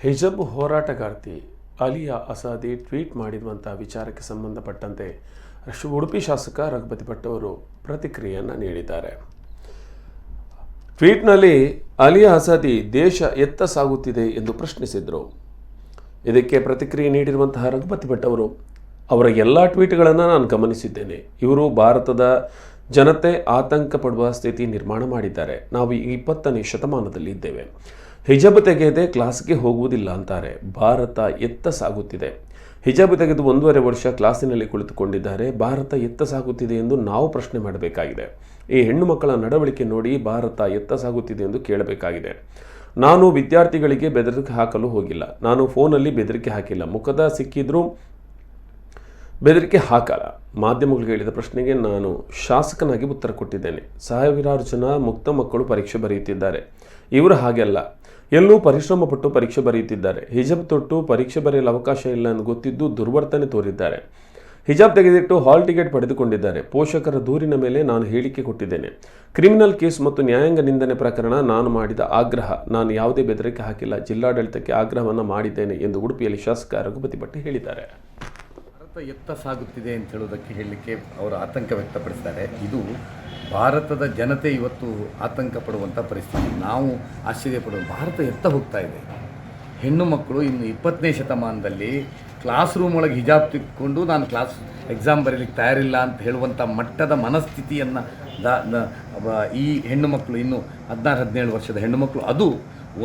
Hijab ಹೋರಾಟಗಾರ್ತಿ Alia ಅಸಾದಿ tweet ಮಾಡಿರುವಂಥ ವಿಚಾರಕ್ಕೆ ಸಂಬಂಧಪಟ್ಟಂತೆ ಉಡುಪಿ ಶಾಸಕ ರಘುಪತಿ ಭಟ್ ಅವರು ಪ್ರತಿಕ್ರಿಯೆಯನ್ನು ನೀಡಿದ್ದಾರೆ. ಟ್ವೀಟ್ನಲ್ಲಿ ಅಲಿಯಾ ಅಸಾದಿ ದೇಶ ಎತ್ತ ಸಾಗುತ್ತಿದೆ ಎಂದು ಪ್ರಶ್ನಿಸಿದರು. ಇದಕ್ಕೆ ಪ್ರತಿಕ್ರಿಯೆ ನೀಡಿರುವಂತಹ ರಘುಪತಿ ಭಟ್ ಅವರು, ಅವರ ಎಲ್ಲ ಟ್ವೀಟ್ಗಳನ್ನು ನಾನು ಗಮನಿಸಿದ್ದೇನೆ. ಇವರು ಭಾರತದ ಜನತೆ ಆತಂಕ ಪಡುವ ಸ್ಥಿತಿ ನಿರ್ಮಾಣ ಮಾಡಿದ್ದಾರೆ. ನಾವು ಈ 20ನೇ ಶತಮಾನದಲ್ಲಿ ಇದ್ದೇವೆ. ಹಿಜಬ್ ತೆಗೆಯದೆ ಕ್ಲಾಸ್ಗೆ ಹೋಗುವುದಿಲ್ಲ ಅಂತಾರೆ. ಭಾರತ ಎತ್ತ ಸಾಗುತ್ತಿದೆ. ಹಿಜಬ್ ತೆಗೆದು 1.5 ವರ್ಷ ಕ್ಲಾಸಿನಲ್ಲಿ ಕುಳಿತುಕೊಂಡಿದ್ದಾರೆ. ಭಾರತ ಎತ್ತ ಸಾಗುತ್ತಿದೆ ಎಂದು ನಾವು ಪ್ರಶ್ನೆ ಮಾಡಬೇಕಾಗಿದೆ. ಈ ಹೆಣ್ಣು ಮಕ್ಕಳ ನಡವಳಿಕೆ ನೋಡಿ ಭಾರತ ಎತ್ತ ಸಾಗುತ್ತಿದೆ ಎಂದು ಕೇಳಬೇಕಾಗಿದೆ. ನಾನು ವಿದ್ಯಾರ್ಥಿಗಳಿಗೆ ಬೆದರಿಕೆ ಹಾಕಲು ಹೋಗಿಲ್ಲ. ನಾನು ಫೋನಲ್ಲಿ ಬೆದರಿಕೆ ಹಾಕಿಲ್ಲ. ಮುಖದ ಸಿಕ್ಕಿದ್ರೂ ಬೆದರಿಕೆ ಹಾಕಲ್ಲ. ಮಾಧ್ಯಮಗಳಿಗೆ ಹೇಳಿದ ಪ್ರಶ್ನೆಗೆ ನಾನು ಶಾಸಕನಾಗಿ ಉತ್ತರ ಕೊಟ್ಟಿದ್ದೇನೆ. ಸಾವಿರಾರು ಜನ ಮುಕ್ತ ಮಕ್ಕಳು ಪರೀಕ್ಷೆ ಬರೆಯುತ್ತಿದ್ದಾರೆ. ಇವರು ಹಾಗೆಲ್ಲ, ಎಲ್ಲೂ ಪರಿಶ್ರಮ ಪಟ್ಟು ಪರೀಕ್ಷೆ ಬರೆಯುತ್ತಿದ್ದಾರೆ. ಹಿಜಾಬ್ ತೊಟ್ಟು ಪರೀಕ್ಷೆ ಬರೆಯಲು ಅವಕಾಶ ಇಲ್ಲ ಎಂದು ಗೊತ್ತಿದ್ದು ದುರ್ವರ್ತನೆ ತೋರಿದ್ದಾರೆ. ಹಿಜಾಬ್ ತೆಗೆದಿಟ್ಟು ಹಾಲ್ ಟಿಕೆಟ್ ಪಡೆದುಕೊಂಡಿದ್ದಾರೆ. ಪೋಷಕರ ದೂರಿನ ಮೇಲೆ ನಾನು ಹೇಳಿಕೆ ಕೊಟ್ಟಿದ್ದೇನೆ. ಕ್ರಿಮಿನಲ್ ಕೇಸ್ ಮತ್ತು ನ್ಯಾಯಾಂಗ ನಿಂದನೆ ಪ್ರಕರಣ ನಾನು ಮಾಡಿದ ಆಗ್ರಹ. ನಾನು ಯಾವುದೇ ಬೆದರಿಕೆ ಹಾಕಿಲ್ಲ. ಜಿಲ್ಲಾಡಳಿತಕ್ಕೆ ಆಗ್ರಹವನ್ನು ಮಾಡಿದ್ದೇನೆ ಎಂದು ಉಡುಪಿಯಲ್ಲಿ ಶಾಸಕ ರಘುಪತಿ ಭಟ್ ಹೇಳಿದ್ದಾರೆ. ಭಾರತ ಎತ್ತ ಸಾಗುತ್ತಿದೆ ಅಂತ ಹೇಳೋದಕ್ಕೆ ಹೇಳಲಿಕ್ಕೆ ಅವರು ಆತಂಕ ವ್ಯಕ್ತಪಡಿಸಿದ್ದಾರೆ. ಇದು ಭಾರತದ ಜನತೆ ಇವತ್ತು ಆತಂಕ ಪಡುವಂಥ ಪರಿಸ್ಥಿತಿ. ನಾವು ಆಶ್ಚರ್ಯಪಡುವ ಭಾರತ ಎತ್ತ ಹೋಗ್ತಾ ಇದೆ. ಹೆಣ್ಣು ಮಕ್ಕಳು ಇನ್ನು 20ನೇ ಶತಮಾನದಲ್ಲಿ ಕ್ಲಾಸ್ ರೂಮ್ ಒಳಗೆ ಹಿಜಾಬ್ ತಿಕ್ಕೊಂಡು ನಾನು ಎಕ್ಸಾಮ್ ಬರೀಲಿಕ್ಕೆ ತಯಾರಿಲ್ಲ ಅಂತ ಹೇಳುವಂಥ ಮಟ್ಟದ ಮನಸ್ಥಿತಿಯನ್ನು ಈ ಹೆಣ್ಣು ಮಕ್ಕಳು, ಇನ್ನು 16-17 ವರ್ಷದ ಹೆಣ್ಣು ಮಕ್ಕಳು, ಅದು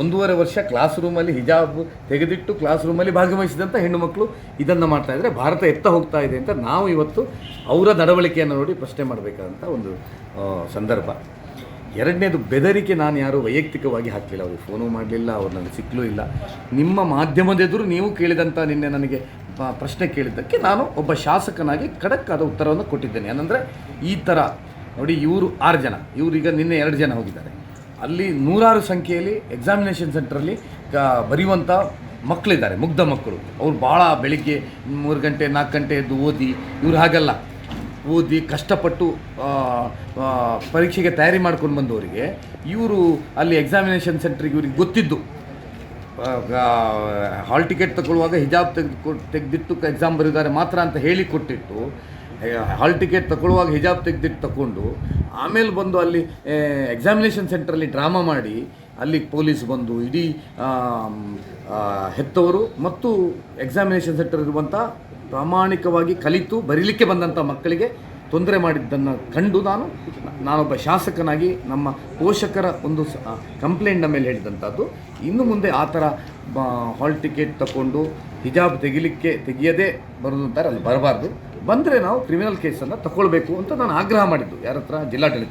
1.5 ವರ್ಷ ಕ್ಲಾಸ್ ರೂಮಲ್ಲಿ ಹಿಜಾಬ್ ತೆಗೆದಿಟ್ಟು ಕ್ಲಾಸ್ ರೂಮಲ್ಲಿ ಭಾಗವಹಿಸಿದಂಥ ಹೆಣ್ಣು ಮಕ್ಕಳು ಇದನ್ನು ಮಾಡ್ತಾಯಿದ್ರೆ ಭಾರತ ಎತ್ತ ಹೋಗ್ತಾ ಇದೆ ಅಂತ ನಾವು ಇವತ್ತು ಅವರ ನಡವಳಿಕೆಯನ್ನು ನೋಡಿ ಪ್ರಶ್ನೆ ಮಾಡಬೇಕಾದಂಥ ಒಂದು ಸಂದರ್ಭ. ಎರಡನೇದು, ಬೆದರಿಕೆ ನಾನು ಯಾರು ವೈಯಕ್ತಿಕವಾಗಿ ಹಾಕಲಿಲ್ಲ. ಅವ್ರಿಗೆ ಫೋನು ಮಾಡಲಿಲ್ಲ, ಅವ್ರು ನನಗೆ ಸಿಕ್ಕಲೂ ಇಲ್ಲ. ನಿಮ್ಮ ಮಾಧ್ಯಮದೆದುರು ನೀವು ಕೇಳಿದಂಥ ನಿನ್ನೆ ನನಗೆ ಪ್ರಶ್ನೆ ಕೇಳಿದ್ದಕ್ಕೆ ನಾನು ಒಬ್ಬ ಶಾಸಕನಾಗಿ ಖಡಕ್ ಆದ ಉತ್ತರವನ್ನು ಕೊಟ್ಟಿದ್ದೇನೆ. ಏನಂದರೆ ಈ ಥರ ನೋಡಿ, ಇವರು 6 ಜನ, ಇವರೀಗ ನಿನ್ನೆ 2 ಜನ ಹೋಗಿದ್ದಾರೆ. ಅಲ್ಲಿ ನೂರಾರು ಸಂಖ್ಯೆಯಲ್ಲಿ ಎಕ್ಸಾಮಿನೇಷನ್ ಸೆಂಟ್ರಲ್ಲಿ ಬರೆಯುವಂಥ ಮಕ್ಕಳಿದ್ದಾರೆ, ಮುಗ್ಧ ಮಕ್ಕಳು. ಅವ್ರು ಭಾಳ ಬೆಳಿಗ್ಗೆ 3 ಗಂಟೆ 4 ಗಂಟೆ ಎದ್ದು ಓದಿ, ಇವರು ಹಾಗಲ್ಲ, ಓದಿ ಕಷ್ಟಪಟ್ಟು ಪರೀಕ್ಷೆಗೆ ತಯಾರಿ ಮಾಡ್ಕೊಂಡು ಬಂದವರಿಗೆ ಇವರು ಅಲ್ಲಿ ಎಕ್ಸಾಮಿನೇಷನ್ ಸೆಂಟ್ರಿಗೆ ಇವ್ರಿಗೆ ಗೊತ್ತಿದ್ದು ಹಾಲ್ ಟಿಕೆಟ್ ತಗೊಳ್ಳುವಾಗ ಹಿಜಾಬ್ ತೆಗೆದಿಟ್ಟು ಎಕ್ಸಾಮ್ ಬರೆದಿದ್ದಾರೆ ಮಾತ್ರ ಅಂತ ಹೇಳಿ ಕೊಟ್ಟಿಟ್ಟು, ಹಾಲ್ ಟಿಕೆಟ್ ತಗೊಳ್ಳುವಾಗ ಹಿಜಾಬ್ ತೆಗೆದಿಟ್ಟು ತಗೊಂಡು ಆಮೇಲೆ ಬಂದು ಅಲ್ಲಿ ಎಕ್ಸಾಮಿನೇಷನ್ ಸೆಂಟ್ರಲ್ಲಿ ಡ್ರಾಮಾ ಮಾಡಿ ಅಲ್ಲಿ ಪೊಲೀಸ್ ಬಂದು ಇಡೀ ಹೆತ್ತವರು ಮತ್ತು ಎಕ್ಸಾಮಿನೇಷನ್ ಸೆಂಟರ್ ಇರುವಂಥ ಪ್ರಾಮಾಣಿಕವಾಗಿ ಕಲಿತು ಬರೀಲಿಕ್ಕೆ ಬಂದಂಥ ಮಕ್ಕಳಿಗೆ ತೊಂದರೆ ಮಾಡಿದ್ದನ್ನು ಕಂಡು ನಾನೊಬ್ಬ ಶಾಸಕನಾಗಿ ನಮ್ಮ ಪೋಷಕರ ಒಂದು ಕಂಪ್ಲೇಂಟ್ನ ಮೇಲೆ ಹೇಳಿದಂಥದ್ದು. ಇನ್ನು ಮುಂದೆ ಆ ಥರ ಹಾಲ್ ಟಿಕೆಟ್ ತಗೊಂಡು ಹಿಜಾಬ್ ತೆಗೆಯದೇ ಬರೋದು ಅಂತಾರೆ, ಅಲ್ಲಿ ಬರಬಾರ್ದು. ಬಂದರೆ ನಾವು ಕ್ರಿಮಿನಲ್ ಕೇಸನ್ನು ತಗೊಳ್ಬೇಕು ಅಂತ ನಾನು ಆಗ್ರಹ ಮಾಡಿದ್ದು. ಯಾರ ಹತ್ರ? ಜಿಲ್ಲಾಡಳಿತ.